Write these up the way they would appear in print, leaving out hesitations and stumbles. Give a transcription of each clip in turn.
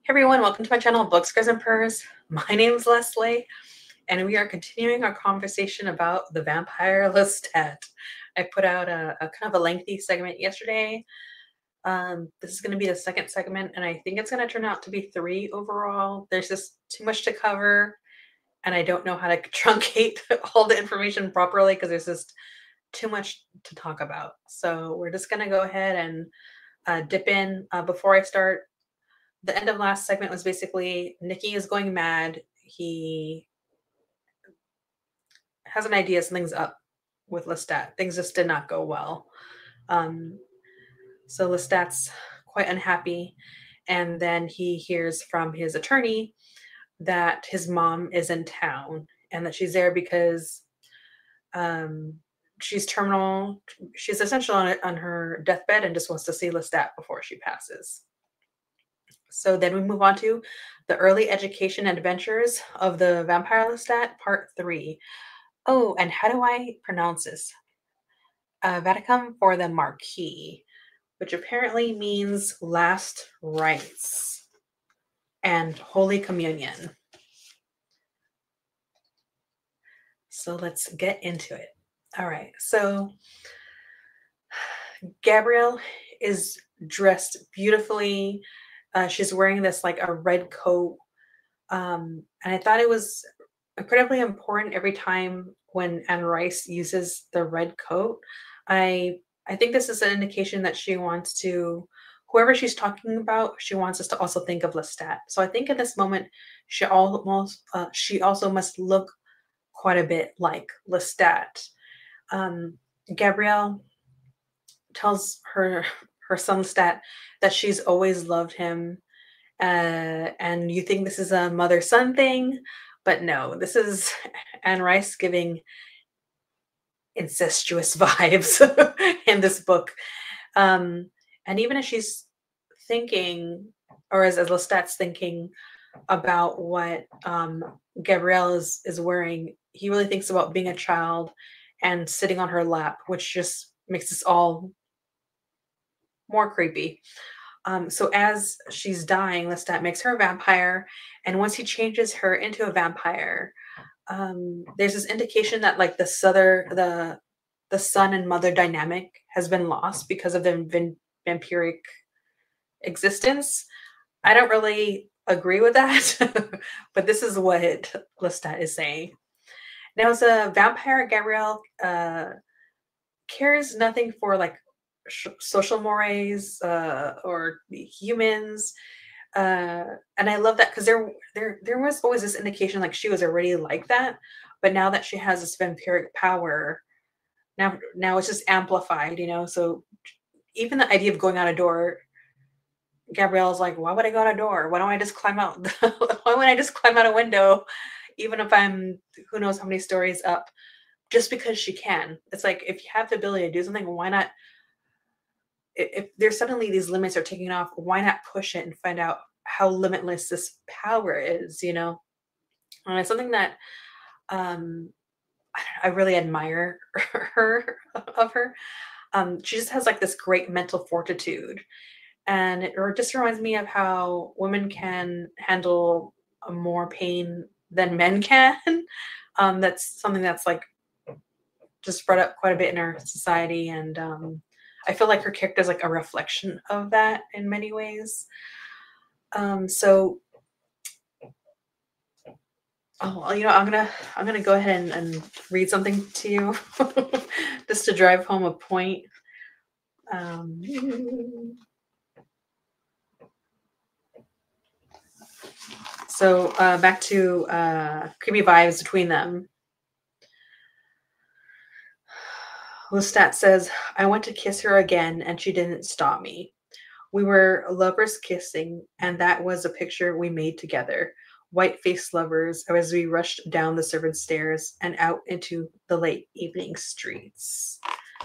Hey everyone, welcome to my channel, Books, Scares, and Purrs. My name's Leslie, and we are continuing our conversation about the Vampire Lestat. I put out a kind of a lengthy segment yesterday. This is going to be the second segment, and I think it's going to turn out to be 3 overall. There's just too much to cover, and I don't know how to truncate all the information properly because there's just too much to talk about. So we're just going to go ahead and dip in. Before I start, the end of last segment was basically Nikki is going mad. He has an idea something's up with Lestat. Things just did not go well. So Lestat's quite unhappy. And then he hears from his attorney that his mom is in town and that she's there because she's terminal. She's essentially on her deathbed and just wants to see Lestat before she passes. So then we move on to the early education adventures of the Vampire Lestat, Part 3. Oh, and how do I pronounce this? Vaticum for the Marquis, which apparently means last rites and Holy Communion. So let's get into it. All right, so Gabrielle is dressed beautifully. She's wearing this like a red coat. And I thought it was incredibly important every time when Anne Rice uses the red coat. I think this is an indication that she wants to, whoever she's talking about, she wants us to also think of Lestat. So I think at this moment, she also must look quite a bit like Lestat. Gabrielle tells her son Lestat that she's always loved him. And you think this is a mother-son thing, but no, this is Anne Rice giving incestuous vibes in this book. And even as she's thinking, or as Lestat's thinking about what Gabrielle is wearing, he really thinks about being a child and sitting on her lap, which just makes this all more creepy. So as she's dying, Lestat makes her a vampire, and once he changes her into a vampire, there's this indication that like the son and mother dynamic has been lost because of the vampiric existence. I don't really agree with that, but this is what Lestat is saying. Now, as a vampire, Gabrielle cares nothing for like social mores or humans, and I love that because there was always this indication like she was already like that, but now that she has this vampiric power, now it's just amplified, so even the idea of going out a door, Gabrielle's like, why would I go out a door? Why don't I just climb out? Why would I just climb out a window even if I'm who knows how many stories up, just because she can? It's like, if you have the ability to do something, why not? If there's suddenly these limits are taking off, why not push it and find out how limitless this power is, And it's something that I really admire her of her. She just has like this great mental fortitude, and it just reminds me of how women can handle more pain than men can. That's something that's like just spread up quite a bit in our society, and I feel like her character is like a reflection of that in many ways. So, I'm gonna go ahead and read something to you, just to drive home a point. So back to creepy vibes between them. Lestat says, I went to kiss her again, and she didn't stop me. We were lovers kissing, and that was a picture we made together. White-faced lovers as we rushed down the servants' stairs and out into the late evening streets.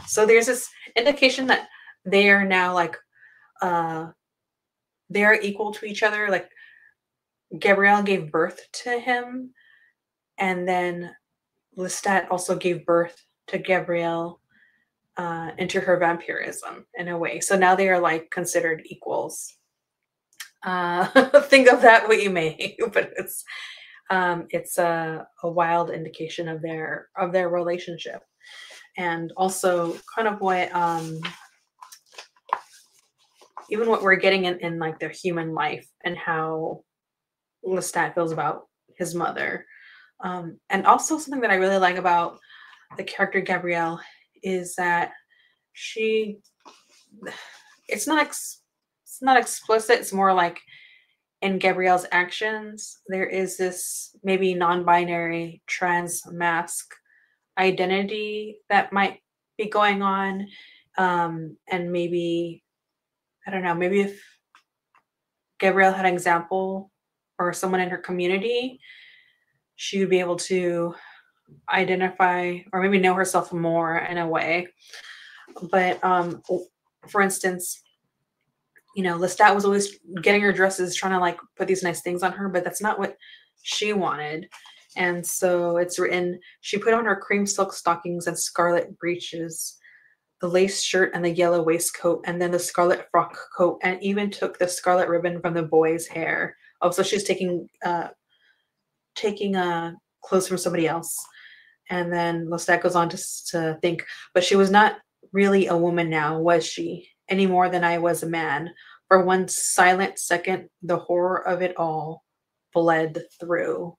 So there's this indication that they are now like they are equal to each other. Like Gabrielle gave birth to him, and then Lestat also gave birth to Gabrielle into her vampirism in a way. So now they are like considered equals. Think of that what you may, but it's a wild indication of their relationship, and also kind of what even what we're getting in like their human life and how Lestat feels about his mother. And also something that I really like about the character Gabrielle is that she it's not explicit. It's more like in Gabrielle's actions, there is this maybe non-binary trans mask identity that might be going on. And maybe I don't know, maybe if Gabrielle had an example or someone in her community, she would be able to identify or maybe know herself more in a way. But for instance, you know, Lestat was always getting her dresses, trying to like put these nice things on her, but that's not what she wanted. And so it's written, she put on her cream silk stockings and scarlet breeches, the lace shirt and the yellow waistcoat, and then the scarlet frock coat, and even took the scarlet ribbon from the boy's hair. Oh, so she's taking clothes from somebody else. And then Lestat goes on to think, but she was not really a woman now, was she? Any more than I was a man. For one silent second, the horror of it all bled through.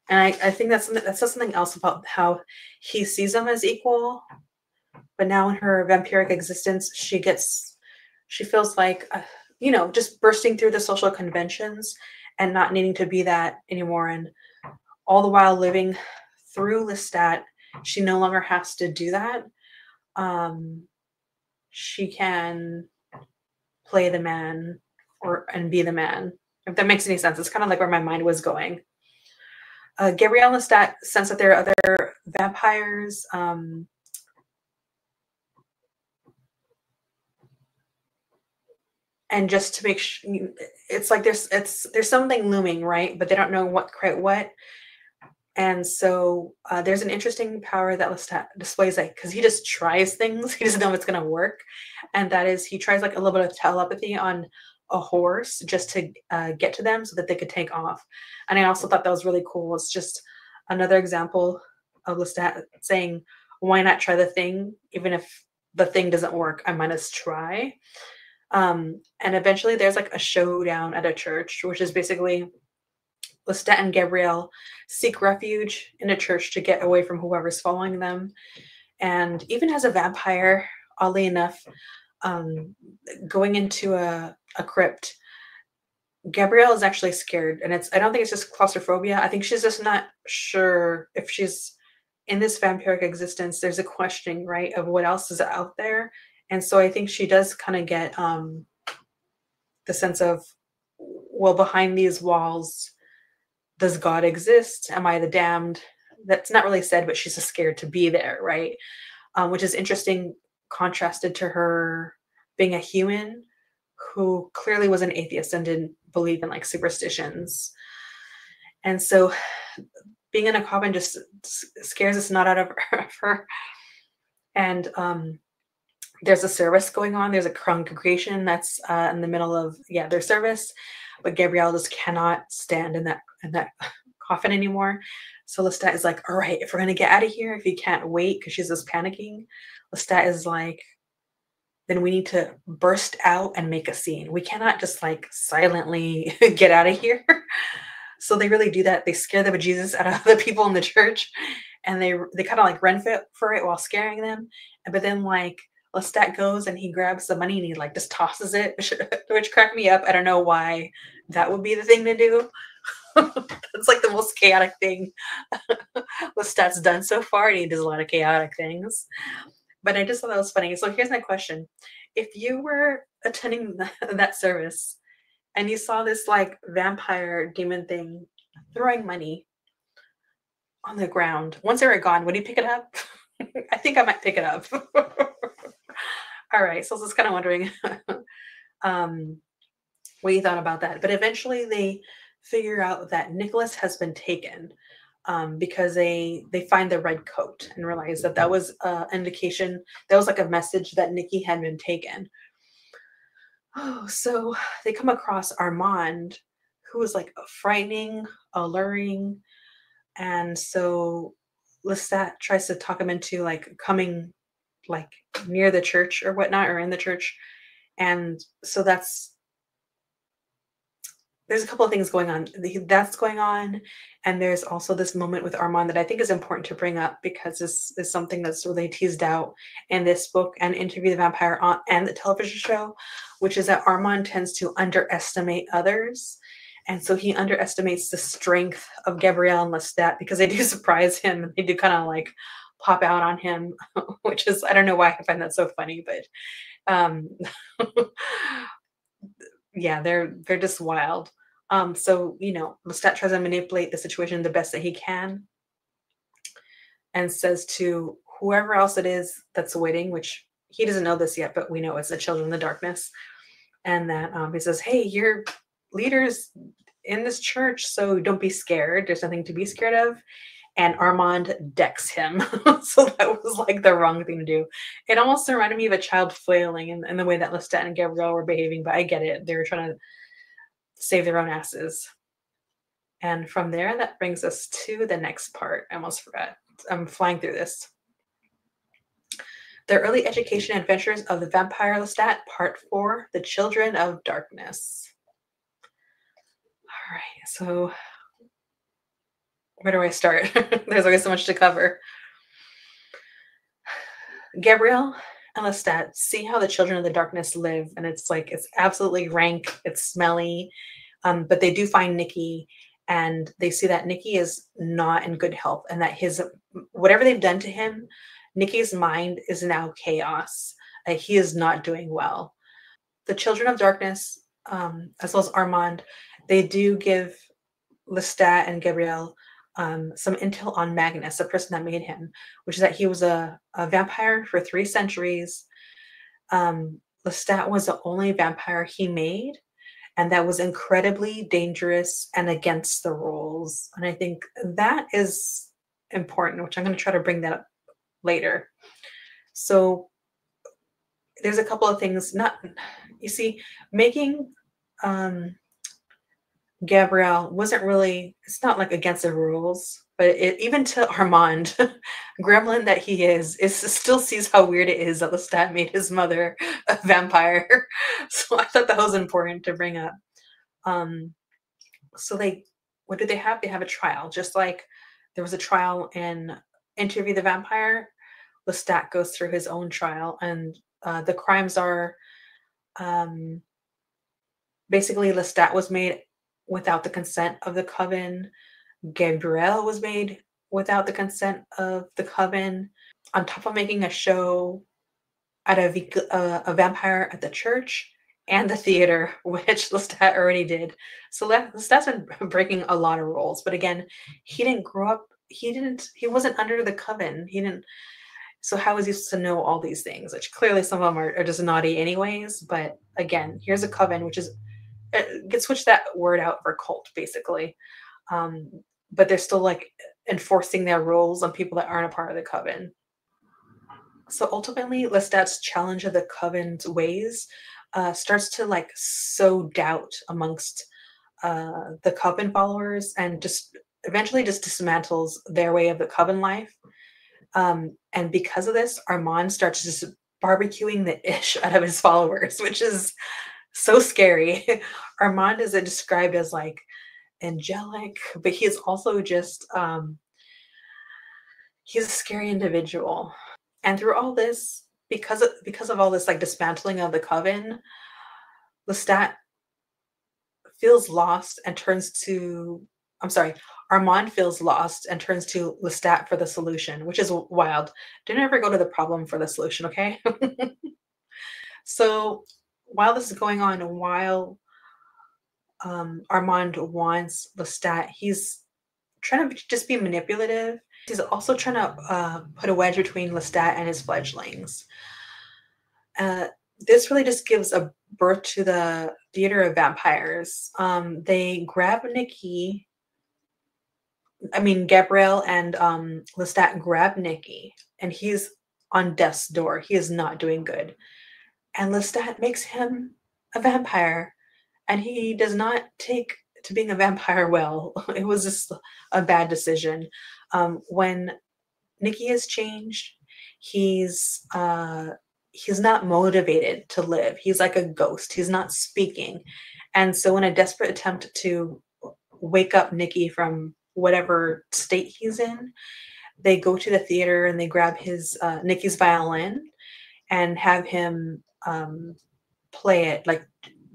And I think that says something else about how he sees them as equal, but now in her vampiric existence, she feels like, you know, just bursting through the social conventions and not needing to be that anymore. And all the while living through Lestat, she no longer has to do that. She can play the man and be the man. If that makes any sense, it's kind of like where my mind was going. Gabrielle and Lestat sense that there are other vampires. And just to make sure, it's like there's something looming, right? But they don't know quite what. And so there's an interesting power that Lestat displays, like, because he just tries things. He doesn't know if it's going to work. And that is, he tries like a little bit of telepathy on a horse just to get to them so that they could take off. And I also thought that was really cool. It's just another example of Lestat saying, why not try the thing? Even if the thing doesn't work, I might as try. And eventually there's like a showdown at a church, which is basically Lestat and Gabrielle seek refuge in a church to get away from whoever's following them. And even as a vampire, oddly enough, going into a crypt, Gabrielle is actually scared. And I don't think it's just claustrophobia. I think she's just not sure if she's in this vampiric existence. There's a questioning, right, of what else is out there. And so I think she does kind of get the sense of, well, behind these walls, does God exist? Am I the damned? That's not really said, but she's just scared to be there, right? Which is interesting, contrasted to her being a human who clearly was an atheist and didn't believe in like superstitions. And so being in a coffin just scares the snot out of her. And there's a service going on. There's a congregation that's in the middle of their service, but Gabrielle just cannot stand in that coffin anymore. So Lestat is like, all right, if we're gonna get out of here, if you can't wait, because she's just panicking, Lestat is like, then we need to burst out and make a scene. We cannot just like silently get out of here. So they really do that. They scare the bejesus out of the people in the church, and they kind of like run for it while scaring them. But then like Lestat goes and he grabs the money and he like just tosses it, which cracked me up. I don't know why that would be the thing to do. That's like the most chaotic thing Lestat's done so far, and he does a lot of chaotic things. But I just thought that was funny. So here's my question. If you were attending that service and you saw this like vampire demon thing throwing money on the ground, once they were gone, would you pick it up? I think I might pick it up. All right, so I was just kind of wondering what you thought about that. But eventually they figure out that Nicholas has been taken because they find the red coat and realize that was an indication, that was like a message that Nikki had been taken. Oh, so they come across Armand, who is like frightening, alluring, and so Lestat tries to talk him into like coming like near the church or whatnot, or in the church. And so there's a couple of things going on. That's going on, and there's also this moment with Armand that I think is important to bring up because this is something that's really teased out in this book and Interview the Vampire and the television show, which is that Armand tends to underestimate others. And so he underestimates the strength of Gabrielle and Lestat because they do surprise him and they do kind of like pop out on him, which is, I don't know why I find that so funny, but um yeah, they're just wild. So Lestat tries to manipulate the situation the best that he can, and says to whoever else it is that's waiting, which he doesn't know this yet, but we know it's the children in the darkness, and that he says, "Hey, you're leaders in this church, so don't be scared. There's nothing to be scared of." And Armand decks him, so that was like the wrong thing to do. It almost reminded me of a child flailing in the way that Lestat and Gabrielle were behaving, but I get it. They were trying to save their own asses. And from there, that brings us to the next part. I almost forgot. I'm flying through this. The Early Education Adventures of the Vampire Lestat, Part 4, The Children of Darkness. All right, so where do I start? There's always so much to cover. Gabrielle and Lestat see how the children of the darkness live, and it's absolutely rank, it's smelly, but they do find Nikki, and they see that Nikki is not in good health, and that his whatever they've done to him, Nikki's mind is now chaos. He is not doing well. The children of darkness, as well as Armand, they do give Lestat and Gabrielle some intel on Magnus, the person that made him, which is that he was a vampire for 3 centuries. Lestat was the only vampire he made, and that was incredibly dangerous and against the rules. And I think that is important, which I'm going to try to bring that up later. So there's a couple of things. Not, you see, making Gabrielle wasn't really, it's not like against the rules, but even to Armand, gremlin that he is still sees how weird it is that Lestat made his mother a vampire. So I thought that was important to bring up. Um, so what do they have? They have a trial, just like there was a trial in Interview the Vampire. Lestat goes through his own trial, and the crimes are basically Lestat was made without the consent of the coven. Gabrielle was made without the consent of the coven. On top of making a show at a vampire at the church and the theater, which Lestat already did. So Lestat's been breaking a lot of rules. But again, he didn't grow up. He wasn't under the coven. He didn't. So how is he supposed to know all these things? Which clearly some of them are just naughty anyways. But again, here's a coven, which is, get switch that word out for cult, basically. Um, but they're still like enforcing their rules on people that aren't a part of the coven. So ultimately, Lestat's challenge of the coven's ways starts to like sow doubt amongst the coven followers, and just eventually just dismantles their way of the coven life. And because of this, Armand starts just barbecuing the ish out of his followers, which is so scary. Armand is described as like angelic, but he is also just he's a scary individual. And through all this, because of all this like dismantling of the coven, Lestat feels lost and turns to, I'm sorry, Armand feels lost and turns to Lestat for the solution, which is wild. Don't ever go to the problem for the solution, okay? So while this is going on, while Armand wants Lestat, he's trying to just be manipulative. He's also trying to put a wedge between Lestat and his fledglings. This really just gives a birth to the theater of vampires. They grab Nikki. I mean, Gabrielle and Lestat grab Nikki, and he's on death's door. He is not doing good. And Lestat makes him a vampire, and he does not take to being a vampire well. It was just a bad decision. When Nikki has changed, he's he's not motivated to live. He's like a ghost. He's not speaking. And so in a desperate attempt to wake up Nikki from whatever state he's in, they go to the theater and they grab his Nikki's violin and have him play it, like,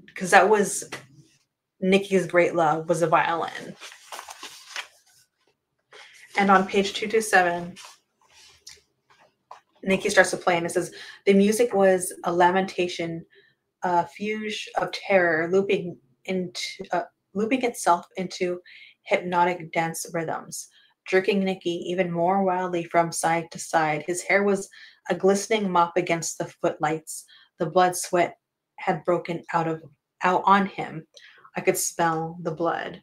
because that was Nikki's great love, was a violin. And on page 227, Nikki starts to play and it says, the music was a lamentation, a fugue of terror, looping itself into hypnotic dance rhythms, jerking Nikki even more wildly from side to side. His hair was a glistening mop against the footlights. The blood sweat had broken out on him. I could smell the blood.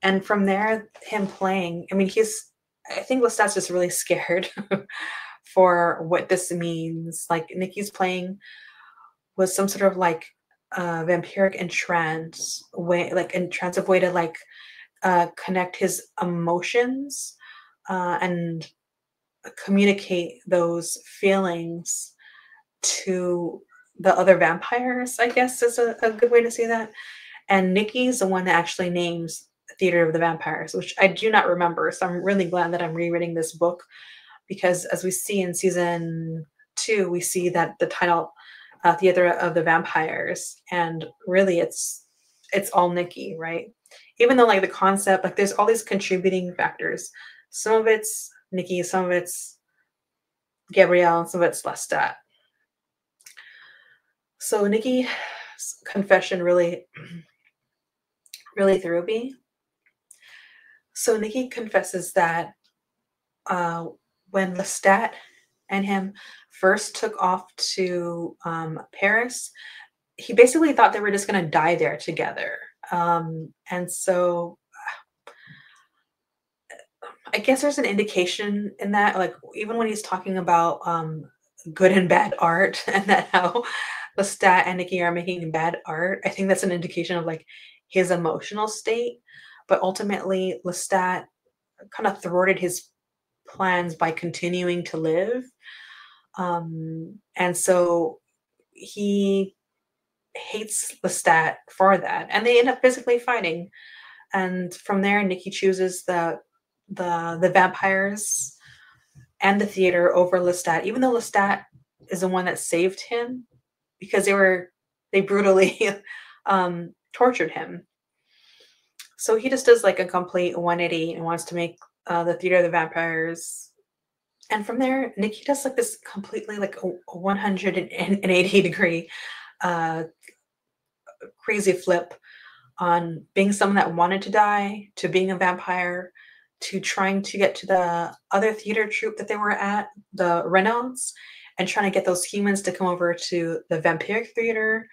And from there, him playing, I mean, I think Lestat's just really scared for what this means. Like, Nikki's playing was some sort of like vampiric entrance way, like entranced way to like connect his emotions and communicate those feelings to the other vampires, I guess is a good way to say that. And Nikki's the one that actually names Theater of the Vampires, which I do not remember. So I'm really glad that I'm rereading this book, because as we see in season 2, we see that the title Theater of the Vampires, and really it's all Nikki, right? Even though like the concept, like there's all these contributing factors. Some of it's Nikki, some of it's Gabrielle, and some of it's Lestat. So Nikki's confession really threw me. So Nikki confesses that when Lestat and him first took off to Paris, he basically thought they were just going to die there together. And so I guess there's an indication in that, like, even when he's talking about good and bad art, and that how Lestat and Nikki are making bad art, I think that's an indication of like his emotional state. But ultimately, Lestat kind of thwarted his plans by continuing to live. And so he hates Lestat for that, and they end up physically fighting. And from there, Nikki chooses the vampires and the theater over Lestat, even though Lestat is the one that saved him, because they brutally tortured him. So he just does like a complete 180 and wants to make the Theater of the Vampires. And from there, Nikki does like this completely like a 180 degree crazy flip on being someone that wanted to die, to being a vampire, to trying to get to the other theater troupe that they were at, the Renaults, and trying to get those humans to come over to the vampiric theater.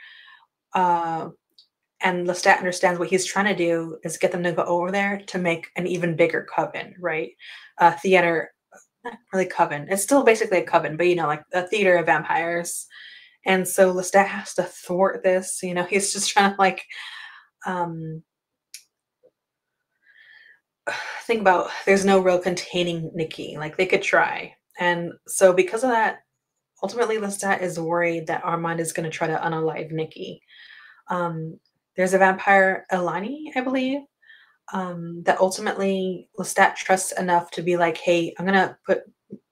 And Lestat understands what he's trying to do is get them to go over there to make an even bigger coven, right? Theater, not really coven. It's still basically a coven, but like a theater of vampires. And so Lestat has to thwart this. He's just trying to like think about, there's no real containing Nikki. Like they could try. And so because of that, ultimately Lestat is worried that Armand is going to try to unalive Nikki. There's a vampire, Elani, I believe, that ultimately Lestat trusts enough to be like, hey, I'm going to put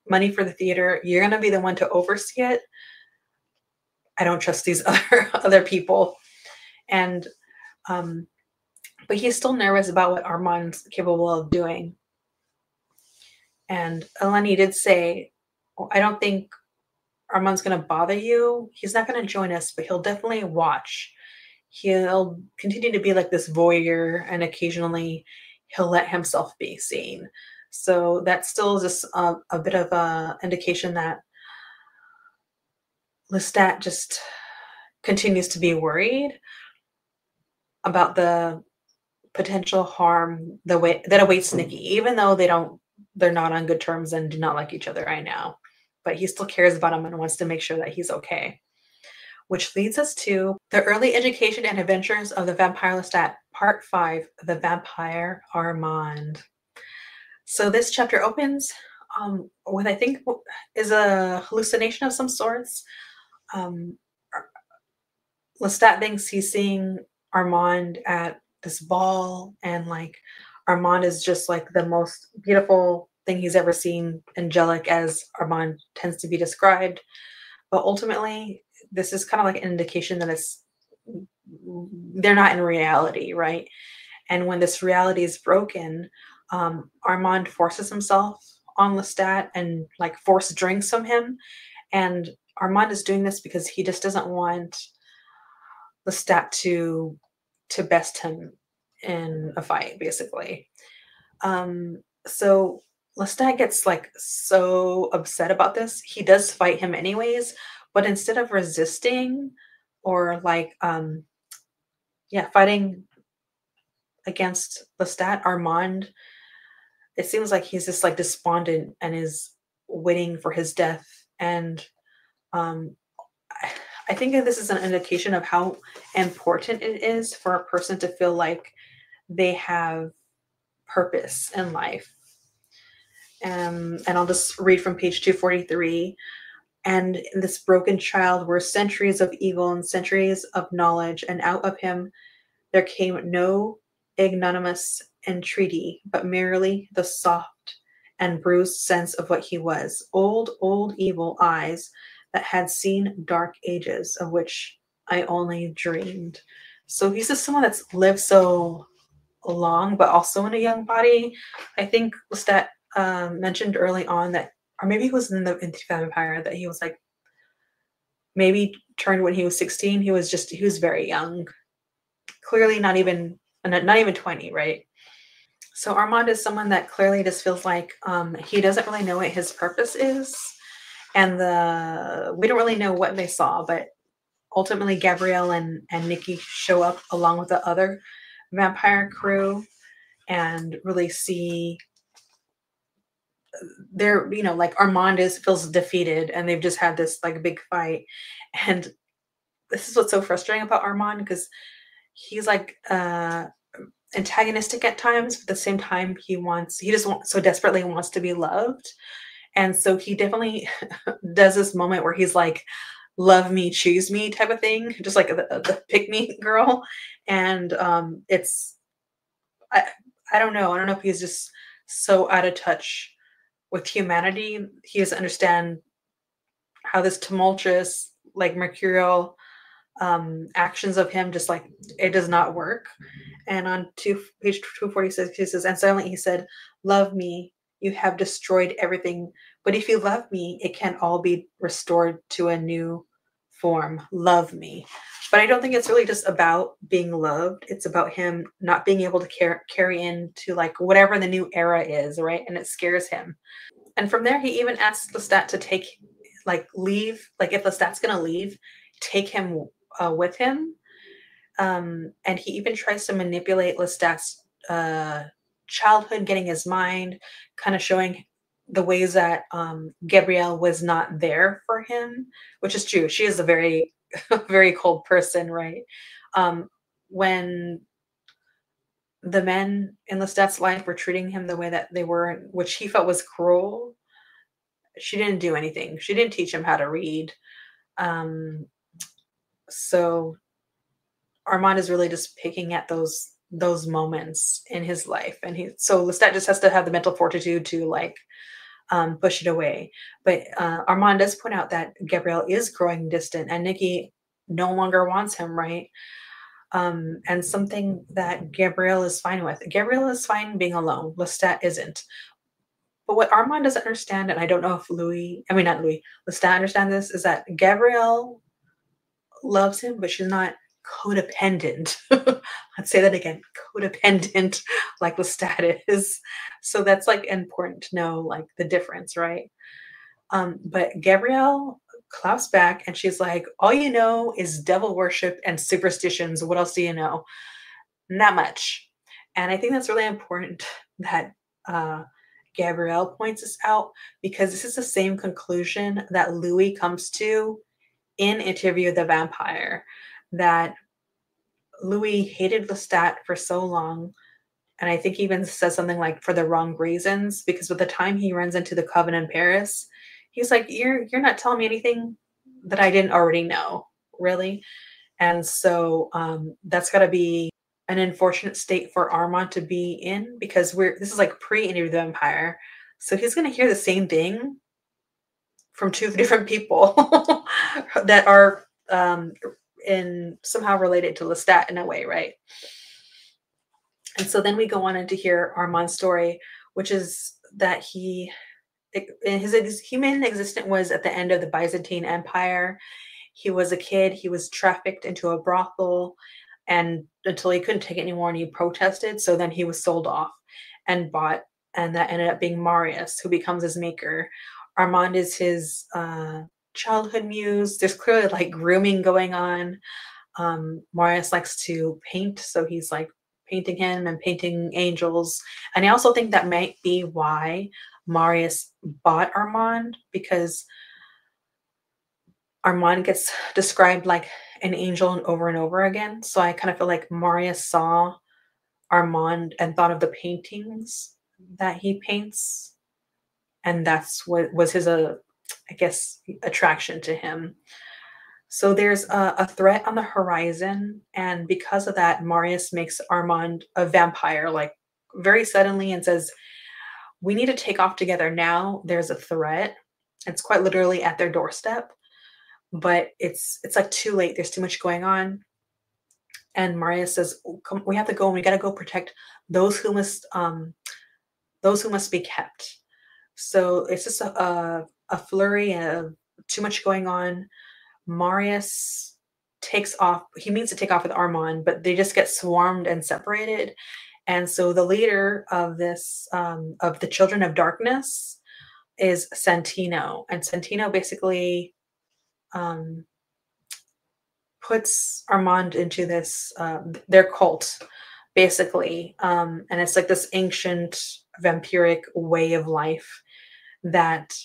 money for the theater. You're going to be the one to oversee it. I don't trust these other people. And but he's still nervous about what Armand's capable of doing. And Eleni did say, I don't think Armand's going to bother you. He's not going to join us, but he'll definitely watch. He'll continue to be like this voyeur, and occasionally he'll let himself be seen. So that still is just a bit of an indication that Lestat just continues to be worried about the potential harm that awaits Nikki, even though they're not on good terms and do not like each other right now. But he still cares about him and wants to make sure that he's okay. which leads us to the early education and adventures of the Vampire Lestat, Part 5, The Vampire Armand. So this chapter opens with, I think, is a hallucination of some sorts. Um, Lestat thinks he's seeing Armand at this ball, and like Armand is just like the most beautiful thing he's ever seen, angelic as Armand tends to be described. But ultimately, this is kind of like an indication that it's they're not in reality, right? And when this reality is broken, Armand forces himself on Lestat and like force drinks from him. And Armand is doing this because he just doesn't want Lestat to best him in a fight, basically. So Lestat gets like so upset about this. He does fight him anyways, but instead of resisting or like yeah, fighting against Lestat, Armand, it seems like he's just like despondent and is waiting for his death. And um I think that this is an indication of how important it is for a person to feel like they have purpose in life. And I'll just read from page 243. And in this broken child were centuries of evil and centuries of knowledge, and out of him there came no ignominious entreaty, but merely the soft and bruised sense of what he was. Old, old evil eyes that had seen dark ages of which I only dreamed. So he's just someone that's lived so long, but also in a young body. I think Lestat mentioned early on that, or maybe it was in the Vampire, that he was like maybe turned when he was 16. He was very young, clearly not even 20, right? So Armand is someone that clearly just feels like he doesn't really know what his purpose is, and the we don't really know what they saw, but ultimately Gabrielle and Nikki show up along with the other vampire crew and really see they're, you know, like Armand is feels defeated and they've just had this like big fight. And this is what's so frustrating about Armand, because he's like antagonistic at times, but at the same time he just so desperately wants to be loved. And so he definitely does this moment where he's like, love me, choose me type of thing, just like the pick me girl. And it's I, I don't know. I don't know if he's just so out of touch with humanity. He doesn't understand how this tumultuous, like mercurial actions of him just like it does not work. And on page 246, he says, and suddenly he said, love me, you have destroyed everything. But if you love me, it can all be restored to a new form. Love me. But I don't think it's really just about being loved. It's about him not being able to carry into like whatever the new era is, right? And it scares him. And from there, he even asks Lestat to take, like, leave. Like, if Lestat's going to leave, take him with him. And he even tries to manipulate Lestat's childhood, getting his mind, kind of showing the ways that Gabrielle was not there for him, which is true. She is a very, very cold person, right? When the men in Lestat's life were treating him the way that they were, which he felt was cruel, she didn't do anything. She didn't teach him how to read. Um, so Armand is really just picking at those moments in his life, and so Lestat just has to have the mental fortitude to like push it away. But Armand does point out that Gabrielle is growing distant, and Nikki no longer wants him, right? And something that Gabrielle is fine with. Gabrielle is fine being alone. Lestat isn't. But what Armand doesn't understand, and I don't know if not Louis, Lestat understand this, is that Gabrielle loves him, but she's not codependent. Let's say that again, codependent, like Lestat is. So that's like important to know, like the difference, right? But Gabrielle claps back and she's like, all you know is devil worship and superstitions. What else do you know? Not much. And I think that's really important that Gabrielle points this out, because this is the same conclusion that Louis comes to in Interview with the Vampire that Louis hated Lestat for so long, and I think he even says something like for the wrong reasons, because by the time he runs into the coven in Paris, he's like, You're not telling me anything that I didn't already know, really. And so that's gotta be an unfortunate state for Armand to be in, because this is like pre-Interview with the Vampire. So he's gonna hear the same thing from two different people that are in somehow related to Lestat in a way, right? And so then we go on into hear Armand's story, which is that his human existence was at the end of the Byzantine Empire. He was a kid. He was trafficked into a brothel, and until he couldn't take it anymore, and he protested. So then he was sold off and bought, and that ended up being Marius, who becomes his maker. Armand is his childhood muse. There's clearly like grooming going on. Marius likes to paint, so he's like painting him and painting angels. And I also think that might be why Marius bought Armand, because Armand gets described like an angel over and over again. So I kind of feel like Marius saw Armand and thought of the paintings that he paints. And that's what was his, I guess, attraction to him. So there's a threat on the horizon. And because of that, Marius makes Armand a vampire, like very suddenly, and says, we need to take off together now. There's a threat. It's quite literally at their doorstep, but it's like too late. There's too much going on. And Marius says, "Oh, come, we have to go, and we got to go protect those who must be kept." So it's just a flurry of too much going on. Marius takes off. He means to take off with Armand, but they just get swarmed and separated. And so the leader of this, of the Children of Darkness, is Santino. And Santino basically puts Armand into this, their cult, basically. And it's like this ancient vampiric way of life that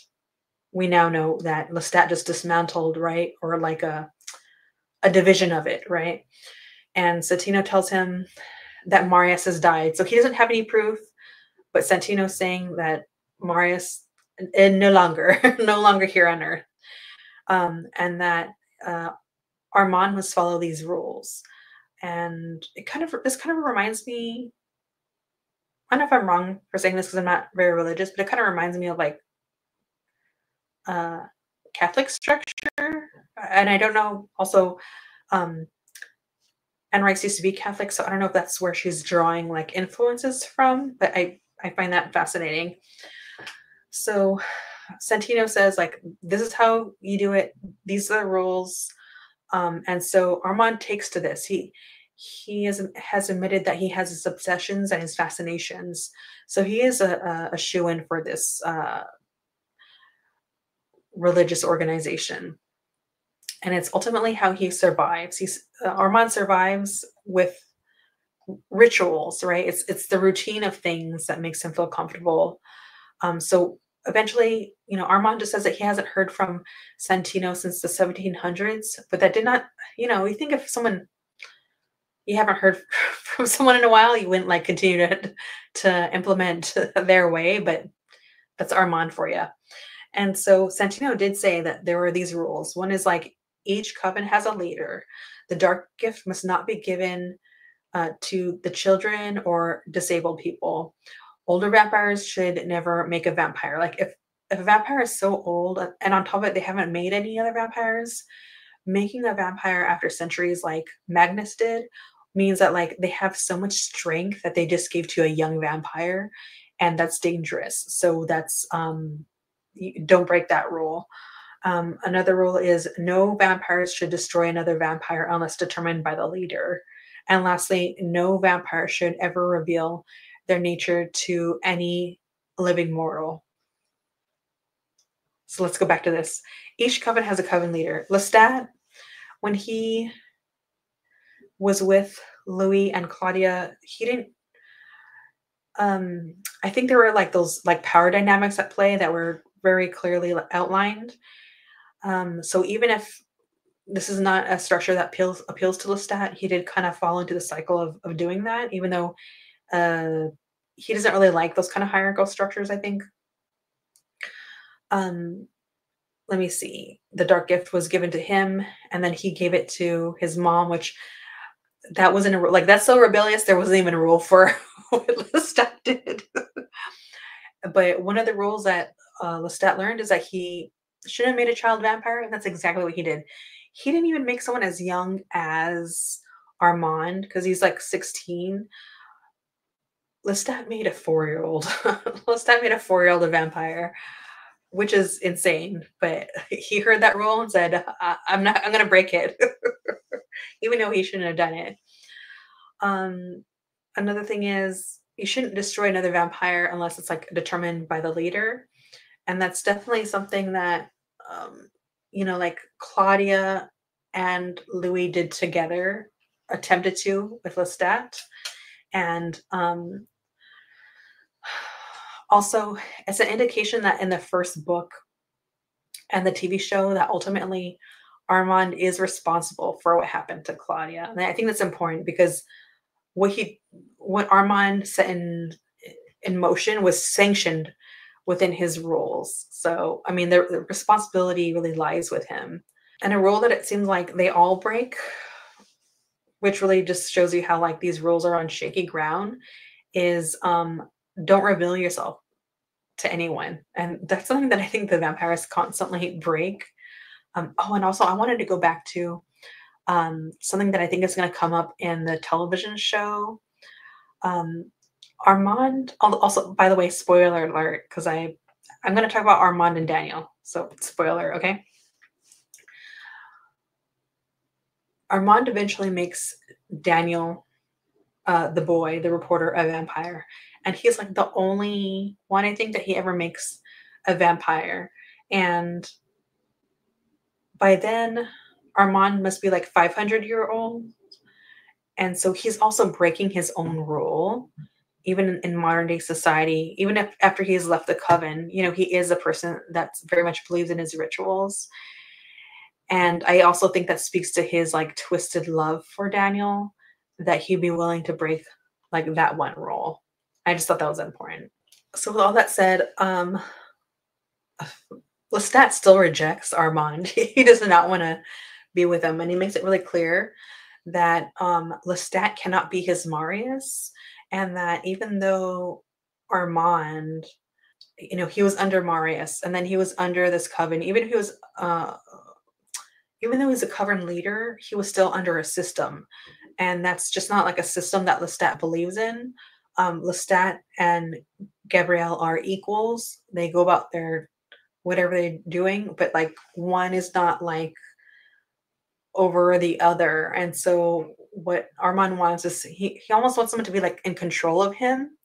we now know that Lestat just dismantled, right? Or like a division of it, right? And Santino tells him that Marius has died. So he doesn't have any proof, but Santino's saying that Marius is no longer, no longer here on Earth. And that Armand must follow these rules. And this kind of reminds me, I don't know if I'm wrong for saying this because I'm not very religious, but it kind of reminds me of like uh, Catholic structure. And I don't know, also, Anne Rice used to be Catholic, so I don't know if that's where she's drawing like influences from, but I find that fascinating. So Santino says, like, this is how you do it. These are the rules. And so Armand takes to this. He has admitted that he has his obsessions and his fascinations. So he is a shoo-in for this religious organization. And it's ultimately how he survives. Armand survives with rituals, right? It's the routine of things that makes him feel comfortable. So eventually, Armand just says that he hasn't heard from Santino since the 1700s, but that did not, you think if you haven't heard from someone in a while, you wouldn't like continue to implement their way, but that's Armand for you. And so Santino did say that there were these rules. One is like each coven has a leader. The dark gift must not be given to the children or disabled people. Older vampires should never make a vampire. Like if a vampire is so old and on top of it, they haven't made any other vampires, making a vampire after centuries like Magnus did means that like they have so much strength that they just gave to a young vampire, and that's dangerous. So that's don't break that rule. Another rule is no vampires should destroy another vampire unless determined by the leader. And lastly, no vampire should ever reveal their nature to any living mortal. So let's go back to this. Each coven has a coven leader. Lestat, when he was with Louis and Claudia, he didn't, I think there were like those like power dynamics at play that were very clearly outlined. So even if this is not a structure that appeals to Lestat. He did kind of fall into the cycle of doing that, even though uh, he doesn't really like those kind of hierarchical structures, I think. Um, let me see. The dark gift was given to him, and then he gave it to his mom, which that wasn't a like that's so rebellious. There wasn't even a rule for what Lestat did. But one of the rules that Lestat learned is that he should have made a child vampire, and that's exactly what he did. He didn't even make someone as young as Armand because he's like 16. Lestat made a 4-year-old. Lestat made a 4-year-old a vampire, which is insane. But he heard that rule and said, I'm not, I'm going to break it, even though he shouldn't have done it. Another thing is, you shouldn't destroy another vampire unless it's like determined by the leader. And that's definitely something that, um, like Claudia and Louis did together, attempted to with Lestat. And also, it's an indication that in the first book and the TV show, that ultimately Armand is responsible for what happened to Claudia. And I think that's important because what Armand set in motion was sanctioned within his rules. So, I mean, the responsibility really lies with him. And a rule that it seems like they all break, which really just shows you how like these rules are on shaky ground, is don't reveal yourself to anyone. And that's something that I think the vampires constantly break. Oh, and also I wanted to go back to something that I think is going to come up in the television show. Armand, also, by the way, spoiler alert, because I'm going to talk about Armand and Daniel. So, spoiler, okay? Armand eventually makes Daniel, the boy, the reporter, a vampire. And he's like the only one, I think, that he ever makes a vampire. And by then, Armand must be like 500-year-old. And so he's also breaking his own rule, even in modern day society, even if after he's left the coven, he is a person that's very much believes in his rituals. And I also think that speaks to his like twisted love for Daniel, that he'd be willing to break like that one rule. I just thought that was important. So with all that said, Lestat still rejects Armand. He does not want to be with him, and he makes it really clear that Lestat cannot be his Marius, and that even though Armand, he was under Marius, and then he was under this coven, even though he's a coven leader, he was still under a system, and that's just not like a system that Lestat believes in. Lestat and Gabrielle are equals. They go about their whatever they're doing, but like one is not like over the other. And so what Armand wants is he almost wants someone to be like in control of him.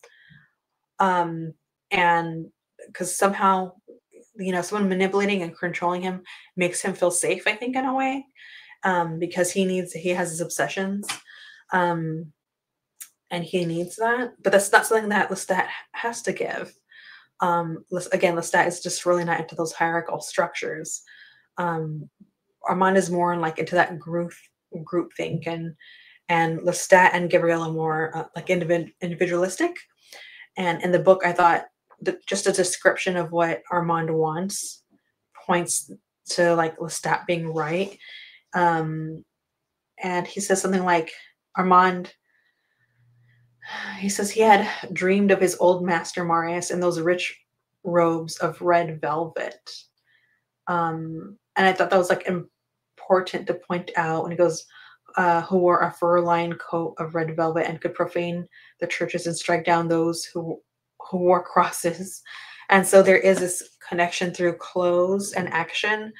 And because somehow, someone manipulating and controlling him makes him feel safe, I think, in a way. Because he has his obsessions. And he needs that. But that's not something that Lestat has to give. Again, Lestat is just really not into those hierarchical structures. Armand is more like into that group think, and Lestat and Gabrielle are more like individualistic. And in the book, I thought that just a description of what Armand wants points to like Lestat being right. And he says something like he says he had dreamed of his old master Marius in those rich robes of red velvet. And I thought that was like important to point out when he goes, who wore a fur-lined coat of red velvet and could profane the churches and strike down those who wore crosses. And so there is this connection through clothes and action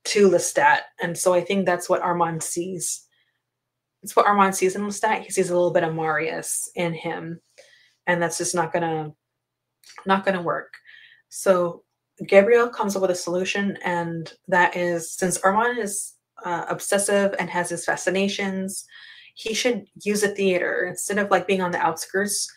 to Lestat. And so I think that's what Armand sees. It's what Armand sees in Lestat. He sees a little bit of Marius in him, and that's just not gonna work. So Gabrielle comes up with a solution, and that is, since Armand is obsessive and has his fascinations, he should use a theater instead of like being on the outskirts.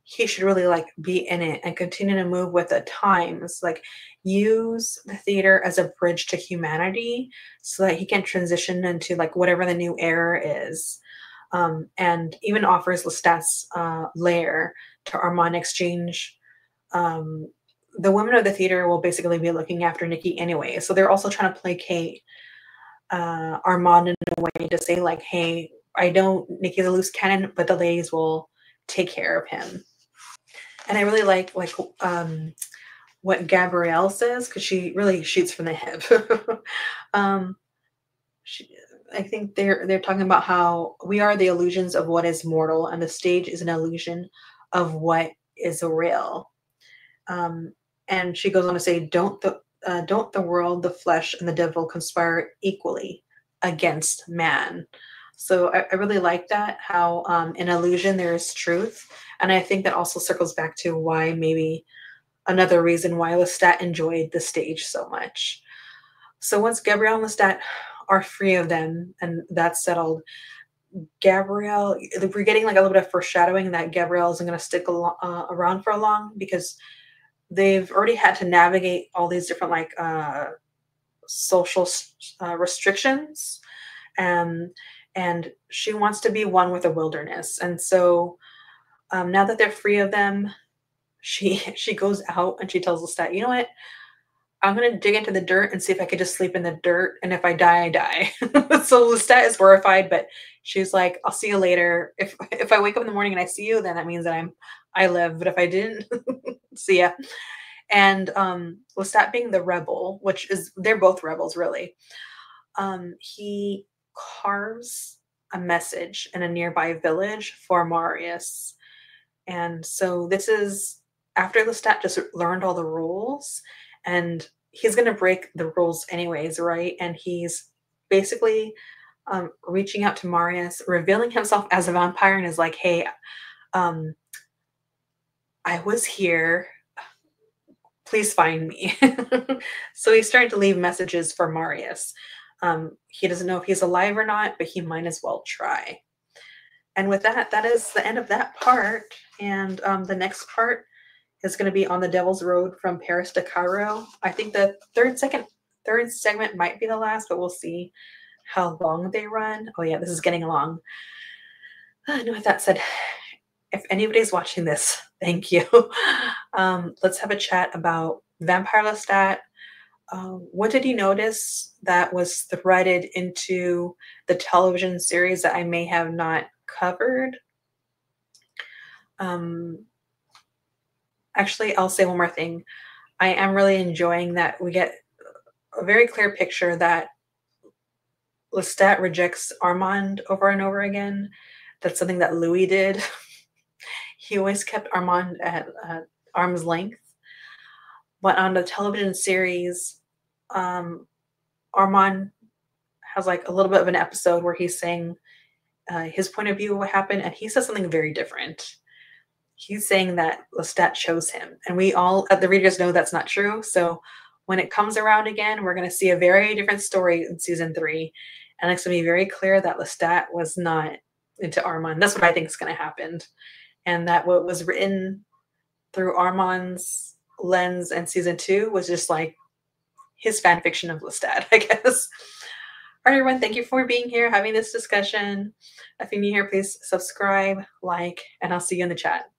he should really like be in it and continue to move with the times, like use the theater as a bridge to humanity so that he can transition into like whatever the new era is. And even offers Lestat's lair to Armand exchange. Um, the women of the theater will basically be looking after Nikki anyway, so they're also trying to placate Armand in a way to say like, "Hey, I know Nikki's a loose cannon, but the ladies will take care of him." And I really like what Gabrielle says because she really shoots from the hip. um, she, I think they're talking about how we are the illusions of what is mortal, and the stage is an illusion of what is real. Um, and she goes on to say, don't the world, the flesh, and the devil conspire equally against man?" So I really like that, how in illusion there is truth. And I think that also circles back to why maybe another reason why Lestat enjoyed the stage so much. So once Gabrielle and Lestat are free of them and that's settled, Gabrielle, we're getting like a little bit of foreshadowing that Gabrielle isn't going to stick around for long because they've already had to navigate all these different like social restrictions, um, and she wants to be one with the wilderness. And so now that they're free of them, she goes out and she tells Lestat, "You know what? I'm gonna dig into the dirt and see if I could just sleep in the dirt, and if I die, I die." So Lestat is horrified, but she's like, "I'll see you later. If I wake up in the morning and I see you, then that means that I live. But if I didn't, see ya." And Lestat being the rebel, which is they're both rebels really, he carves a message in a nearby village for Marius. And so this is after Lestat just learned all the rules, and he's going to break the rules anyways, right? And he's basically reaching out to Marius, revealing himself as a vampire, and is like, "Hey, um, I was here. Please find me." So he's starting to leave messages for Marius. He doesn't know if he's alive or not, but he might as well try. And with that, that is the end of that part. And the next part is going to be on the Devil's Road from Paris to Cairo. I think the third segment might be the last, but we'll see how long they run. Oh yeah, this is getting long. And with that said, if anybody's watching this, thank you. Let's have a chat about Vampire Lestat. What did you notice that was threaded into the television series that I may have not covered? Actually, I'll say one more thing. I am really enjoying that we get a very clear picture that Lestat rejects Armand over and over again. That's something that Louis did. He always kept Armand at arm's length. But on the television series, Armand has like a little bit of an episode where he's saying his point of view of what happened, and he says something very different. He's saying that Lestat chose him, and we all, the readers, know that's not true. So when it comes around again, we're going to see a very different story in season 3, and it's going to be very clear that Lestat was not into Armand. That's what I think is going to happen, and that what was written through Armand's lens in season 2 was just like his fan fiction of Lestat, I guess. All right, everyone, thank you for being here, having this discussion. If you're new here, please subscribe, like, and I'll see you in the chat.